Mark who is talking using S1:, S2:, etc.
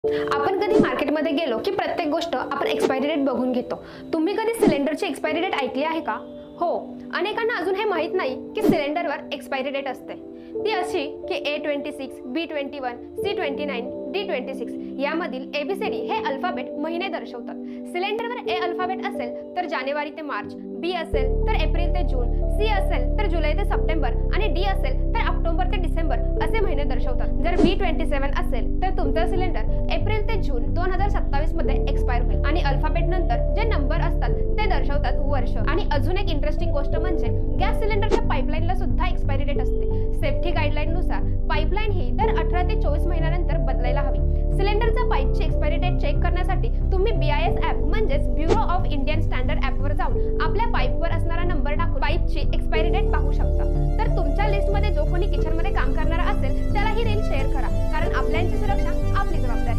S1: आपण कधी मार्केटमध्ये गेलो की प्रत्येक गोष्ट आपण एक्सपायरी डेट बघून घेतो। तुम्ही कधी सिलेंडरची एक्सपायरी डेट ऐकली आहे का? हो, अनेकांना अजून हे माहित नाही की सिलेंडरवर एक्सपायरी डेट असते। ती अशी की A26, B21, C29, D26 यामधील ABCD हे अल्फाबेट महिने दर्शवतात। सिलेंडरवर A अल्फाबेट असेल तर जानेवारी ते मार्च, B असेल तर एप्रिल ते जून, C असेल तर जुलै ते सप्टेंबर आणि D असेल तर ऑक्टोबर ते डिसेंबर असे महिने दर्शवतात। जर B27 असेल तर तुमचा सिलेंडर एप्रिल ते जून 2027 मध्ये एक्सपायर होईल आणि अल्फाबेट नंतर जे नंबर असतात ते दर्शवतात वर्ष। आणि अजून एक इंटरेस्टिंग गोष्ट म्हणजे गॅस सिलेंडरच्या पाईपलाईनला सुद्धा एक्सपायरी डेट असते। सेफ्टी गाईडलाईन नुसार पाईपलाईन ही दर 18 ते 24 महिन्यानंतर बदलायला हवी। सिलेंडरचा पाईपची एक्सपायरी डेट चेक करण्यासाठी तुम्ही BIS ॲप म्हणजेच ब्युरो ऑफ इंडियन स्टँडर्ड ॲपवर जाऊन आपल्या पाईपवर असणारा नंबर टाकून पाईपची एक्सपायरी डेट पाहू शकता। तर तुमच्या लिस्टमध्ये जो कोणी किचनमध्ये काम करणारा असेल त्याला ही रील शेअर करा, कारण आपल्याची सुरक्षा आपली जबाबदारी।